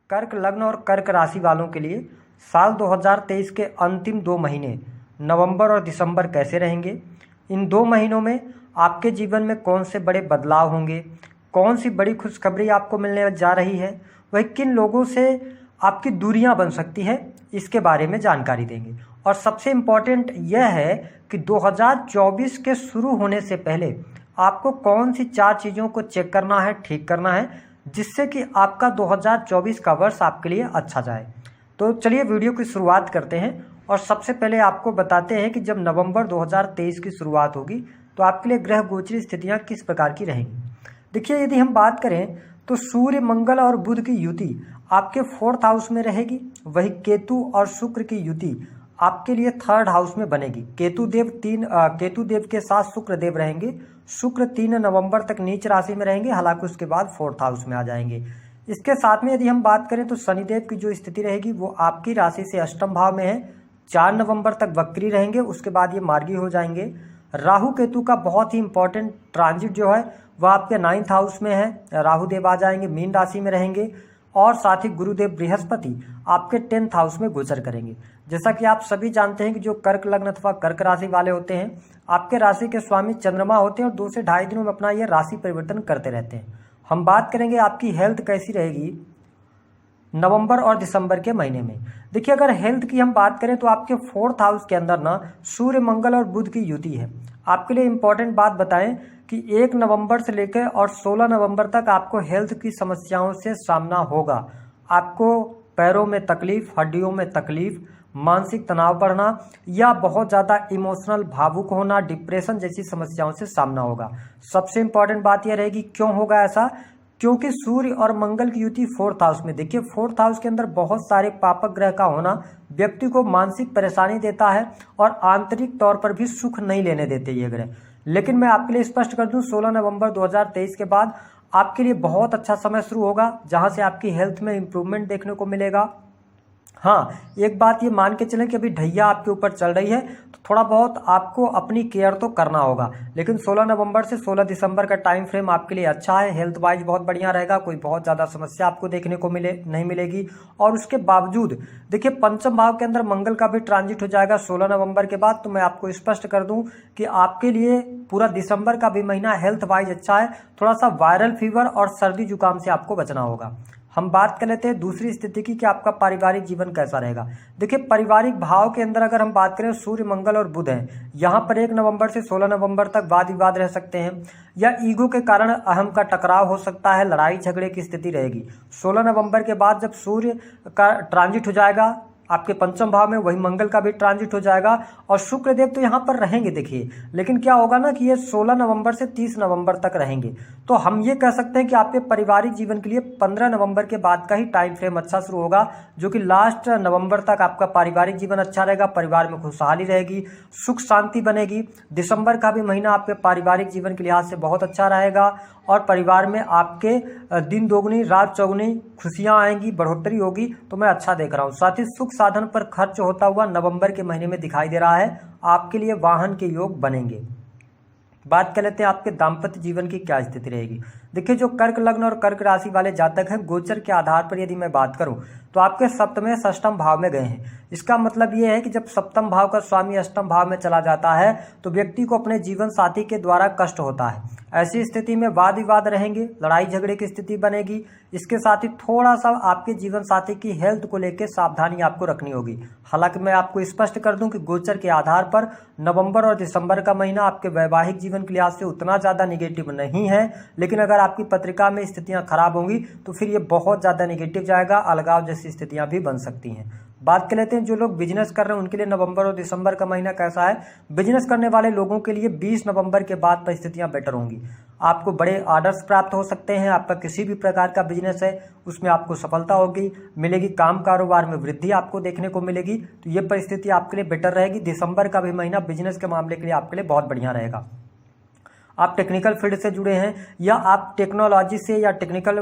कर्क लग्न और कर्क राशि वालों के लिए साल 2023 के अंतिम 2 महीने नवंबर और दिसंबर कैसे रहेंगे। इन 2 महीनों में आपके जीवन में कौन से बड़े बदलाव होंगे, कौन सी बड़ी खुशखबरी आपको मिलने जा रही है, वह किन लोगों से आपकी दूरियां बन सकती है, इसके बारे में जानकारी देंगे। और सबसे इम्पॉर्टेंट यह है कि 2024 के शुरू होने से पहले आपको कौन सी 4 चीज़ों को चेक करना है, ठीक करना है, जिससे कि आपका 2024 का वर्ष आपके लिए अच्छा जाए। तो चलिए वीडियो की शुरुआत करते हैं और सबसे पहले आपको बताते हैं कि जब नवंबर 2023 की शुरुआत होगी तो आपके लिए ग्रह गोचरी स्थितियां किस प्रकार की रहेंगी। देखिए, यदि हम बात करें तो सूर्य, मंगल और बुध की युति आपके 4th हाउस में रहेगी। वही केतु और शुक्र की युति आपके लिए 3rd हाउस में बनेगी। केतु देव के साथ शुक्र देव रहेंगे। शुक्र 3 नवंबर तक नीच राशि में रहेंगे, हालांकि उसके बाद 4th हाउस में आ जाएंगे। इसके साथ में यदि हम बात करें तो शनिदेव की जो स्थिति रहेगी वो आपकी राशि से अष्टम भाव में है। 4 नवंबर तक वक्री रहेंगे, उसके बाद ये मार्गी हो जाएंगे। राहु केतु का बहुत ही इंपॉर्टेंट ट्रांजिट जो है वह आपके 9th हाउस में है। राहु देव आ जाएंगे, मीन राशि में रहेंगे और साथ ही गुरुदेव बृहस्पति आपके 10th हाउस में गोचर करेंगे। जैसा कि आप सभी जानते हैं कि जो कर्क लग्न अथवा कर्क राशि वाले होते हैं, आपके राशि के स्वामी चंद्रमा होते हैं और 2 से ढाई दिनों में अपना ये राशि परिवर्तन करते रहते हैं। हम बात करेंगे आपकी हेल्थ कैसी रहेगी नवंबर और दिसंबर के महीने में। देखिए, अगर हेल्थ की हम बात करें तो आपके 4th हाउस के अंदर ना सूर्य, मंगल और बुध की युति है। आपके लिए इंपॉर्टेंट बात बताएं कि 1 नवंबर से लेकर और 16 नवंबर तक आपको हेल्थ की समस्याओं से सामना होगा। आपको पैरों में तकलीफ, हड्डियों में तकलीफ, मानसिक तनाव बढ़ना या बहुत ज़्यादा इमोशनल भावुक होना, डिप्रेशन जैसी समस्याओं से सामना होगा। सबसे इंपॉर्टेंट बात यह रहेगी, क्यों होगा ऐसा? क्योंकि सूर्य और मंगल की युति 4th हाउस में। देखिए, 4th हाउस के अंदर बहुत सारे पापक ग्रह का होना व्यक्ति को मानसिक परेशानी देता है और आंतरिक तौर पर भी सुख नहीं लेने देते ये ग्रह। लेकिन मैं आपके लिए स्पष्ट कर दूं, 16 नवंबर 2023 के बाद आपके लिए बहुत अच्छा समय शुरू होगा, जहां से आपकी हेल्थ में इंप्रूवमेंट देखने को मिलेगा। हाँ, एक बात ये मान के चलें कि अभी ढैया आपके ऊपर चल रही है तो थोड़ा बहुत आपको अपनी केयर तो करना होगा। लेकिन 16 नवंबर से 16 दिसंबर का टाइम फ्रेम आपके लिए अच्छा है। हेल्थ वाइज बहुत बढ़िया रहेगा, कोई बहुत ज़्यादा समस्या आपको देखने को नहीं मिलेगी। और उसके बावजूद देखिए, पंचम भाव के अंदर मंगल का भी ट्रांजिट हो जाएगा 16 नवंबर के बाद। तो मैं आपको स्पष्ट कर दूं कि आपके लिए पूरा दिसंबर का भी महीना हेल्थ वाइज अच्छा है। थोड़ा सा वायरल फीवर और सर्दी जुकाम से आपको बचना होगा। हम बात कर लेते हैं दूसरी स्थिति की कि आपका पारिवारिक जीवन कैसा रहेगा। देखिए, पारिवारिक भाव के अंदर अगर हम बात करें, सूर्य, मंगल और बुध हैं। यहाँ पर 1 नवंबर से 16 नवंबर तक वाद विवाद रह सकते हैं या ईगो के कारण अहम का टकराव हो सकता है, लड़ाई झगड़े की स्थिति रहेगी। 16 नवंबर के बाद जब सूर्य का ट्रांजिट हो जाएगा आपके पंचम भाव में, वही मंगल का भी ट्रांजिट हो जाएगा और शुक्र देव तो यहाँ पर रहेंगे। देखिए, लेकिन क्या होगा ना कि ये 16 नवंबर से 30 नवंबर तक रहेंगे। तो हम ये कह सकते हैं कि आपके पारिवारिक जीवन के लिए 15 नवंबर के बाद का ही टाइम फ्रेम अच्छा शुरू होगा, जो कि लास्ट नवंबर तक आपका पारिवारिक जीवन अच्छा रहेगा। परिवार में खुशहाली रहेगी, सुख शांति बनेगी। दिसंबर का भी महीना आपके पारिवारिक जीवन के लिहाज से बहुत अच्छा रहेगा और परिवार में आपके दिन दोगुनी रात चौगुनी खुशियां आएंगी, बढ़ोतरी होगी। तो मैं अच्छा देख रहा हूँ। साथ ही सुख साधन पर खर्च होता हुआ नवंबर के महीने में दिखाई दे रहा है। आपके लिए वाहन के योग बनेंगे। बात कर लेते हैं आपके दाम्पत्य जीवन की क्या स्थिति रहेगी। देखिए, जो कर्क लग्न और कर्क राशि वाले जातक हैं, गोचर के आधार पर यदि मैं बात करूं तो आपके सप्तम से अष्टम भाव में गए हैं। इसका मतलब ये है कि जब सप्तम भाव का स्वामी अष्टम भाव में चला जाता है तो व्यक्ति को अपने जीवन साथी के द्वारा कष्ट होता है। ऐसी स्थिति में वाद विवाद रहेंगे, लड़ाई झगड़े की स्थिति बनेगी। इसके साथ ही थोड़ा सा आपके जीवन साथी की हेल्थ को लेकर सावधानी आपको रखनी होगी। हालांकि मैं आपको स्पष्ट कर दूं कि गोचर के आधार पर नवंबर और दिसंबर का महीना आपके वैवाहिक जीवन के लिहाज से उतना ज़्यादा निगेटिव नहीं है। लेकिन अगर आपकी पत्रिका में स्थितियां खराब होंगी तो फिर ये बहुत ज़्यादा निगेटिव जाएगा, अलगाव जैसी स्थितियां भी बन सकती हैं। बात कर लेते हैं जो लोग बिजनेस कर रहे हैं उनके लिए नवंबर और दिसंबर का महीना कैसा है। बिजनेस करने वाले लोगों के लिए 20 नवंबर के बाद परिस्थितियां बेटर होंगी। आपको बड़े ऑर्डर्स प्राप्त हो सकते हैं। आपका किसी भी प्रकार का बिजनेस है उसमें आपको सफलता होगी, मिलेगी। काम कारोबार में वृद्धि आपको देखने को मिलेगी। तो ये परिस्थिति आपके लिए बेटर रहेगी। दिसंबर का भी महीना बिजनेस के मामले के लिए आपके लिए बहुत बढ़िया रहेगा। आप टेक्निकल फील्ड से जुड़े हैं या आप टेक्नोलॉजी से या टेक्निकल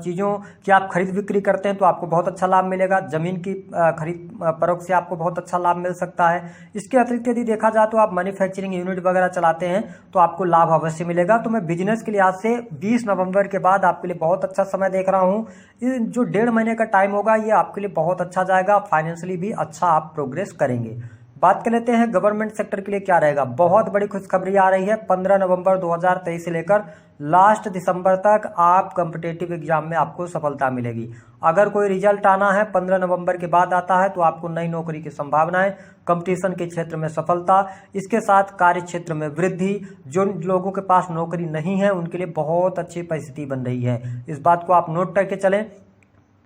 चीज़ों की आप खरीद बिक्री करते हैं तो आपको बहुत अच्छा लाभ मिलेगा। ज़मीन की खरीद फरोख्त से आपको बहुत अच्छा लाभ मिल सकता है। इसके अतिरिक्त यदि देखा जाए तो आप मैन्युफैक्चरिंग यूनिट वगैरह चलाते हैं तो आपको लाभ अवश्य मिलेगा। तो मैं बिजनेस के लिहाज से 20 नवंबर के बाद आपके लिए बहुत अच्छा समय देख रहा हूँ। ये जो 1.5 महीने का टाइम होगा ये आपके लिए बहुत अच्छा जाएगा, फाइनेंशियली भी अच्छा आप प्रोग्रेस करेंगे। बात कर लेते हैं गवर्नमेंट सेक्टर के लिए क्या रहेगा। बहुत बड़ी खुशखबरी आ रही है। 15 नवंबर 2023 से लेकर लास्ट दिसंबर तक आप कॉम्पिटिटिव एग्जाम में आपको सफलता मिलेगी। अगर कोई रिजल्ट आना है 15 नवंबर के बाद आता है तो आपको नई नौकरी की संभावनाएं, कंपटीशन के क्षेत्र में सफलता, इसके साथ कार्य क्षेत्र में वृद्धि, जो लोगों के पास नौकरी नहीं है उनके लिए बहुत अच्छी परिस्थिति बन रही है। इस बात को आप नोट करके चलें।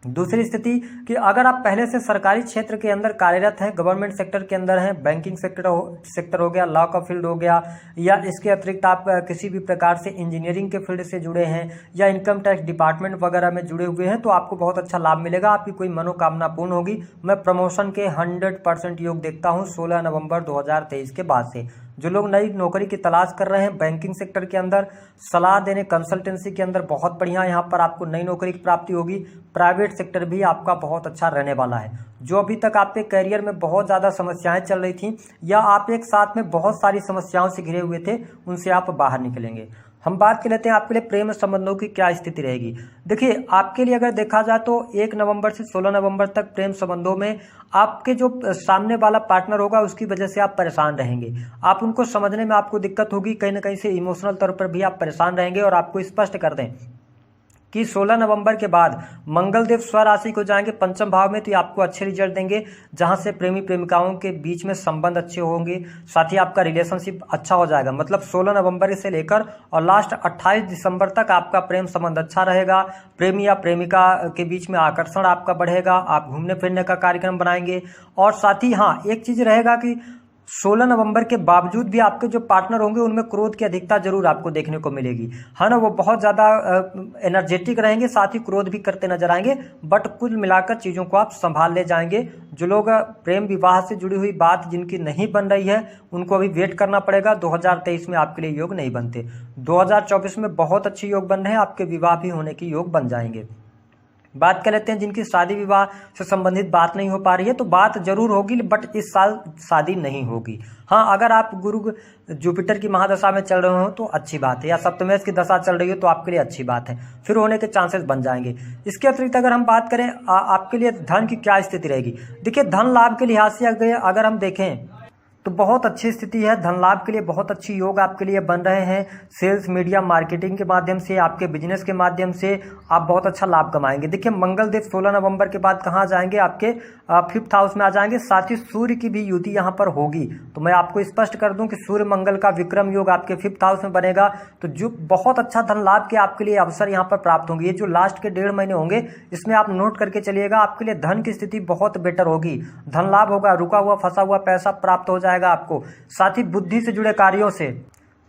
दूसरी स्थिति कि अगर आप पहले से सरकारी क्षेत्र के अंदर कार्यरत हैं, गवर्नमेंट सेक्टर के अंदर हैं, बैंकिंग सेक्टर हो गया, लॉ का फील्ड हो गया, या इसके अतिरिक्त आप किसी भी प्रकार से इंजीनियरिंग के फील्ड से जुड़े हैं या इनकम टैक्स डिपार्टमेंट वगैरह में जुड़े हुए हैं तो आपको बहुत अच्छा लाभ मिलेगा। आपकी कोई मनोकामना पूर्ण होगी। मैं प्रमोशन के 100% योग देखता हूँ 16 नवंबर 2023 के बाद से। जो लोग नई नौकरी की तलाश कर रहे हैं बैंकिंग सेक्टर के अंदर, सलाह देने कंसल्टेंसी के अंदर, बहुत बढ़िया यहाँ पर आपको नई नौकरी की प्राप्ति होगी। प्राइवेट सेक्टर भी आपका बहुत अच्छा रहने वाला है। जो अभी तक आपके करियर में बहुत ज़्यादा समस्याएं चल रही थी या आप एक साथ में बहुत सारी समस्याओं से घिरे हुए थे, उनसे आप बाहर निकलेंगे। हम बात कर लेते हैं आपके लिए प्रेम संबंधों की क्या स्थिति रहेगी। देखिए, आपके लिए अगर देखा जाए तो 1 नवंबर से 16 नवंबर तक प्रेम संबंधों में आपके जो सामने वाला पार्टनर होगा उसकी वजह से आप परेशान रहेंगे। आप उनको समझने में आपको दिक्कत होगी, कहीं ना कहीं से इमोशनल तौर पर भी आप परेशान रहेंगे। और आपको स्पष्ट कर दें कि 16 नवंबर के बाद मंगल देव स्वराशि को जाएंगे पंचम भाव में, तो ये आपको अच्छे रिजल्ट देंगे, जहां से प्रेमी प्रेमिकाओं के बीच में संबंध अच्छे होंगे, साथ ही आपका रिलेशनशिप अच्छा हो जाएगा। मतलब 16 नवंबर से लेकर और लास्ट 28 दिसंबर तक आपका प्रेम संबंध अच्छा रहेगा। प्रेमी या प्रेमिका के बीच में आकर्षण आपका बढ़ेगा, आप घूमने फिरने का कार्यक्रम बनाएंगे। और साथ ही हाँ, एक चीज रहेगा कि 16 नवंबर के बावजूद भी आपके जो पार्टनर होंगे उनमें क्रोध की अधिकता जरूर आपको देखने को मिलेगी, है ना। वो बहुत ज़्यादा एनर्जेटिक रहेंगे, साथ ही क्रोध भी करते नजर आएंगे, बट कुल मिलाकर चीज़ों को आप संभाल ले जाएंगे। जो लोग प्रेम विवाह से जुड़ी हुई बात जिनकी नहीं बन रही है उनको अभी वेट करना पड़ेगा। 2023 में आपके लिए योग नहीं बनते, 2024 में बहुत अच्छे योग बन रहे हैं, आपके विवाह भी होने के योग बन जाएंगे। बात कर लेते हैं जिनकी शादी विवाह से संबंधित बात नहीं हो पा रही है, तो बात जरूर होगी बट इस साल शादी नहीं होगी। हाँ, अगर आप गुरु जुपिटर की महादशा में चल रहे हो तो अच्छी बात है, या सप्तमेश की दशा चल रही हो तो आपके लिए अच्छी बात है, फिर होने के चांसेस बन जाएंगे। इसके अतिरिक्त अगर हम बात करें आपके लिए धन की क्या स्थिति रहेगी। देखिए, धन लाभ के लिहाज से अगर हम देखें तो बहुत अच्छी स्थिति है। धन लाभ के लिए बहुत अच्छी योग आपके लिए बन रहे हैं। सेल्स, मीडिया, मार्केटिंग के माध्यम से, आपके बिजनेस के माध्यम से आप बहुत अच्छा लाभ कमाएंगे। देखिए, मंगल देव 16 नवंबर के बाद कहाँ जाएंगे, आपके 5th हाउस में आ जाएंगे। साथ ही सूर्य की भी युति यहाँ पर होगी। तो मैं आपको स्पष्ट कर दूं कि सूर्य मंगल का विक्रम योग आपके 5th हाउस में बनेगा, तो जो बहुत अच्छा धन लाभ के आपके लिए अवसर यहाँ पर प्राप्त होंगे। ये जो लास्ट के 1.5 महीने होंगे इसमें आप नोट करके चलिएगा, आपके लिए धन की स्थिति बहुत बेटर होगी। धन लाभ होगा, रुका हुआ फंसा हुआ पैसा प्राप्त हो जाएगा आपको। साथ ही बुद्धि से जुड़े कार्यों से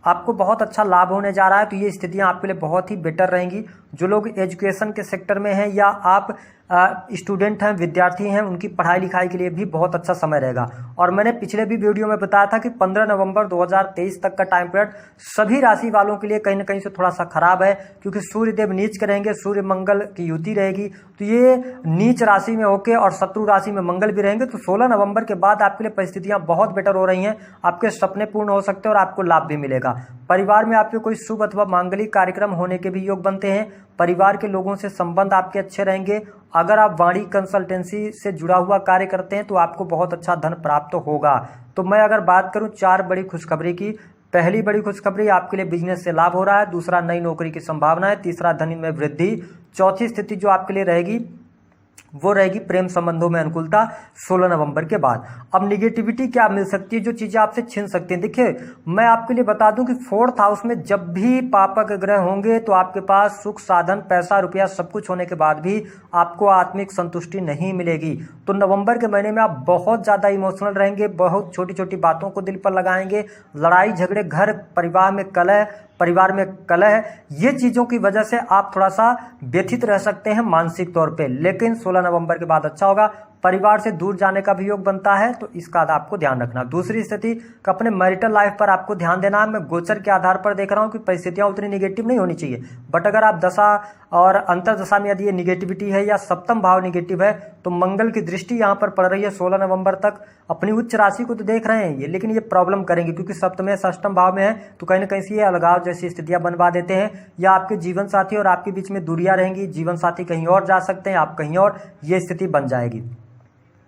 आपको बहुत अच्छा लाभ होने जा रहा है, तो ये स्थितियां आपके लिए बहुत ही बेटर रहेंगी। जो लोग एजुकेशन के सेक्टर में हैं या आप स्टूडेंट हैं, विद्यार्थी हैं, उनकी पढ़ाई लिखाई के लिए भी बहुत अच्छा समय रहेगा। और मैंने पिछले भी वीडियो में बताया था कि 15 नवंबर 2023 तक का टाइम पीरियड सभी राशि वालों के लिए कहीं ना कहीं से थोड़ा सा खराब है, क्योंकि सूर्य देव नीच करेंगे, सूर्य मंगल की युति रहेगी, तो ये नीच राशि में होके और शत्रु राशि में मंगल भी रहेंगे। तो 16 नवंबर के बाद आपके लिए परिस्थितियां बहुत बेटर हो रही हैं, आपके सपने पूर्ण हो सकते हैं और आपको लाभ भी मिलेगा। परिवार में आपके कोई शुभ अथवा मांगलिक कार्यक्रम होने के भी योग बनते हैं। परिवार के लोगों से संबंध आपके अच्छे रहेंगे। अगर आप वाणी कंसल्टेंसी से जुड़ा हुआ कार्य करते हैं तो आपको बहुत अच्छा धन प्राप्त होगा। तो मैं अगर बात करूं 4 बड़ी खुशखबरी की, पहली बड़ी खुशखबरी आपके लिए बिजनेस से लाभ हो रहा है, दूसरा नई नौकरी की संभावना है, तीसरा धन में वृद्धि, चौथी स्थिति जो आपके लिए रहेगी वो रहेगी प्रेम संबंधों में अनुकूलता 16 नवंबर के बाद। अब निगेटिविटी क्या मिल सकती है, जो चीजें आपसे छिन सकती हैं। देखिए, मैं आपके लिए बता दूं कि 4th हाउस में जब भी पापक ग्रह होंगे तो आपके पास सुख साधन, पैसा रुपया सब कुछ होने के बाद भी आपको आत्मिक संतुष्टि नहीं मिलेगी। तो नवंबर के महीने में आप बहुत ज्यादा इमोशनल रहेंगे, बहुत छोटी छोटी बातों को दिल पर लगाएंगे, लड़ाई झगड़े, घर परिवार में कलह, ये चीजों की वजह से आप थोड़ा सा व्यथित रह सकते हैं मानसिक तौर पे। लेकिन 16 नवंबर के बाद अच्छा होगा। परिवार से दूर जाने का भी योग बनता है, तो इसका आपको ध्यान रखना। दूसरी स्थिति कि अपने मैरिटल लाइफ पर आपको ध्यान देना है। मैं गोचर के आधार पर देख रहा हूँ कि परिस्थितियां उतनी निगेटिव नहीं होनी चाहिए, बट अगर आप दशा और अंतर दशा में यदि ये निगेटिविटी है या सप्तम भाव निगेटिव है, तो मंगल की दृष्टि यहाँ पर पड़ रही है 16 नवंबर तक। अपनी उच्च राशि को तो देख रहे हैं ये, लेकिन ये प्रॉब्लम करेंगे क्योंकि सप्तम में षष्ठम भाव में है, तो कहीं ना कहीं से ये अलगाव जैसी स्थितियां बनवा देते हैं, या आपके जीवन साथी और आपके बीच में दूरियां रहेंगी। जीवन साथी कहीं और जा सकते हैं, आप कहीं और, ये स्थिति बन जाएगी।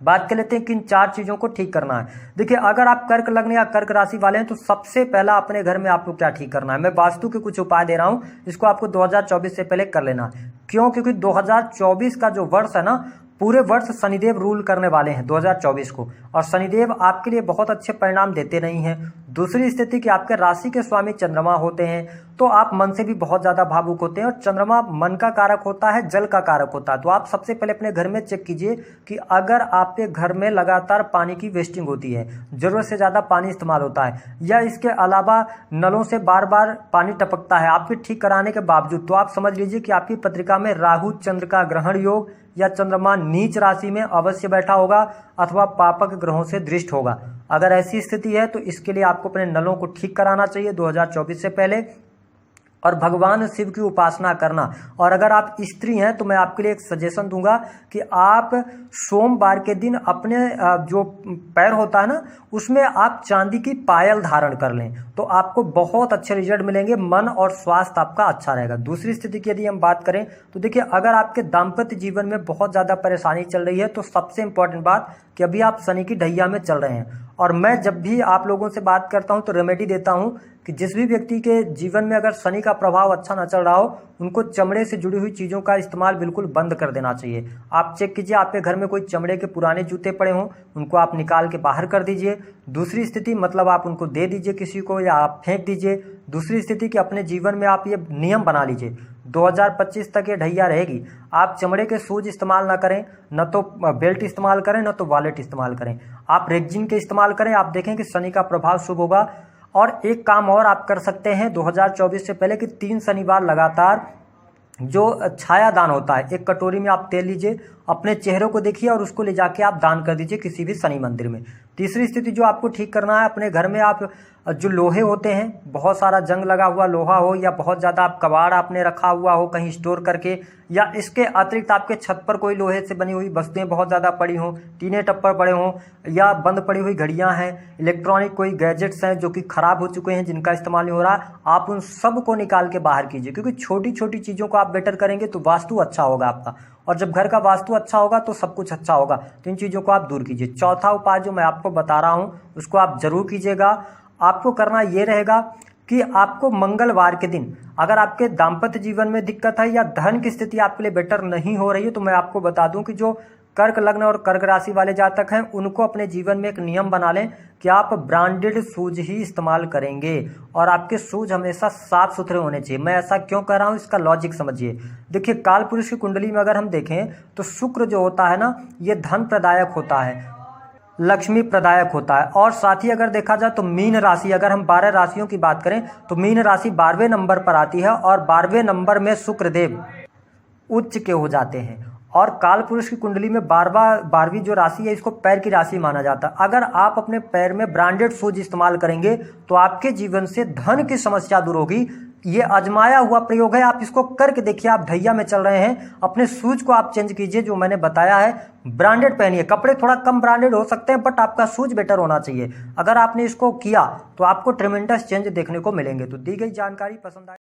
बात कर लेते हैं कि इन 4 चीजों को ठीक करना है। देखिए, अगर आप कर्क लग्न या कर्क राशि वाले हैं तो सबसे पहला अपने घर में आपको क्या ठीक करना है। मैं वास्तु के कुछ उपाय दे रहा हूं, इसको आपको 2024 से पहले कर लेना है। क्यों? क्योंकि 2024 का जो वर्ष है ना, पूरे वर्ष शनिदेव रूल करने वाले हैं 2024 को, और शनिदेव आपके लिए बहुत अच्छे परिणाम देते नहीं हैं। दूसरी स्थिति कि आपके राशि के स्वामी चंद्रमा होते हैं, तो आप मन से भी बहुत ज्यादा भावुक होते हैं, और चंद्रमा मन का कारक होता है, जल का कारक होता है। तो आप सबसे पहले अपने घर में चेक कीजिए कि अगर आपके घर में लगातार पानी की वेस्टिंग होती है, जरूरत से ज्यादा पानी इस्तेमाल होता है, या इसके अलावा नलों से बार बार पानी टपकता है आपके ठीक कराने के बावजूद, तो आप समझ लीजिए कि आपकी पत्रिका में राहु चंद्र का ग्रहण योग या चंद्रमा नीच राशि में अवश्य बैठा होगा, अथवा पापक ग्रहों से दृष्ट होगा। अगर ऐसी स्थिति है तो इसके लिए आपको अपने नलों को ठीक कराना चाहिए 2024 से पहले, और भगवान शिव की उपासना करना। और अगर आप स्त्री हैं तो मैं आपके लिए एक सजेशन दूंगा कि आप सोमवार के दिन अपने जो पैर होता है ना, उसमें आप चांदी की पायल धारण कर लें, तो आपको बहुत अच्छे रिजल्ट मिलेंगे, मन और स्वास्थ्य आपका अच्छा रहेगा। दूसरी स्थिति की यदि हम बात करें तो देखिए, अगर आपके दाम्पत्य जीवन में बहुत ज़्यादा परेशानी चल रही है, तो सबसे इंपॉर्टेंट बात कि अभी आप शनि की ढैया में चल रहे हैं। और मैं जब भी आप लोगों से बात करता हूं तो रेमेडी देता हूं कि जिस भी व्यक्ति के जीवन में अगर शनि का प्रभाव अच्छा ना चल रहा हो, उनको चमड़े से जुड़ी हुई चीज़ों का इस्तेमाल बिल्कुल बंद कर देना चाहिए। आप चेक कीजिए, आपके घर में कोई चमड़े के पुराने जूते पड़े हों, उनको आप निकाल के बाहर कर दीजिए। दूसरी स्थिति मतलब आप उनको दे दीजिए किसी को, या आप फेंक दीजिए। दूसरी स्थिति कि अपने जीवन में आप ये नियम बना लीजिए, 2025 तक ये ढैया रहेगी, आप चमड़े के शूज इस्तेमाल ना करें, न तो बेल्ट इस्तेमाल करें, न तो वॉलेट इस्तेमाल करें, आप रेक्जिन के इस्तेमाल करें। आप देखें कि शनि का प्रभाव शुभ होगा। और एक काम और आप कर सकते हैं 2024 से पहले कि 3 शनिवार लगातार जो छाया दान होता है, एक कटोरी में आप तेल लीजिए, अपने चेहरे को देखिए और उसको ले जाके आप दान कर दीजिए किसी भी शनि मंदिर में। तीसरी स्थिति जो आपको ठीक करना है, अपने घर में आप जो लोहे होते हैं, बहुत सारा जंग लगा हुआ लोहा हो, या बहुत ज़्यादा आप कबाड़ आपने रखा हुआ हो कहीं स्टोर करके, या इसके अतिरिक्त आपके छत पर कोई लोहे से बनी हुई वस्तुएं बहुत ज़्यादा पड़ी हों, टीने टप्पर पड़े हों, या बंद पड़ी हुई घड़ियां हैं, इलेक्ट्रॉनिक कोई गैजेट्स हैं जो कि खराब हो चुके हैं, जिनका इस्तेमाल नहीं हो रहा, आप उन सब को निकाल के बाहर कीजिए। क्योंकि छोटी छोटी चीज़ों को आप बेटर करेंगे तो वास्तु अच्छा होगा आपका, और जब घर का वास्तु अच्छा होगा तो सब कुछ अच्छा होगा। तो इन चीज़ों को आप दूर कीजिए। चौथा उपाय जो मैं आपको बता रहा हूँ उसको आप जरूर कीजिएगा। आपको करना ये रहेगा कि आपको मंगलवार के दिन, अगर आपके दाम्पत्य जीवन में दिक्कत है या धन की स्थिति आपके लिए बेटर नहीं हो रही है, तो मैं आपको बता दूं कि जो कर्क लग्न और कर्क राशि वाले जातक हैं, उनको अपने जीवन में एक नियम बना लें कि आप ब्रांडेड शूज ही इस्तेमाल करेंगे, और आपके शूज हमेशा साफ सुथरे होने चाहिए। मैं ऐसा क्यों कह रहा हूँ, इसका लॉजिक समझिए। देखिए, काल पुरुष की कुंडली में अगर हम देखें तो शुक्र जो होता है ना, ये धन प्रदायक होता है, लक्ष्मी प्रदायक होता है। और साथ ही अगर देखा जाए तो मीन राशि, अगर हम 12 राशियों की बात करें तो मीन राशि 12वें नंबर पर आती है, और 12वें नंबर में शुक्रदेव उच्च के हो जाते हैं। और काल पुरुष की कुंडली में 12वीं जो राशि है, इसको पैर की राशि माना जाता है। अगर आप अपने पैर में ब्रांडेड शूज इस्तेमाल करेंगे तो आपके जीवन से धन की समस्या दूर होगी। ये आजमाया हुआ प्रयोग है, आप इसको करके देखिए। आप ढैया में चल रहे हैं, अपने शूज को आप चेंज कीजिए, जो मैंने बताया है, ब्रांडेड पहनिए। कपड़े थोड़ा कम ब्रांडेड हो सकते हैं, बट आपका शूज बेटर होना चाहिए। अगर आपने इसको किया तो आपको ट्रेमेंडस चेंज देखने को मिलेंगे। तो दी गई जानकारी पसंद आए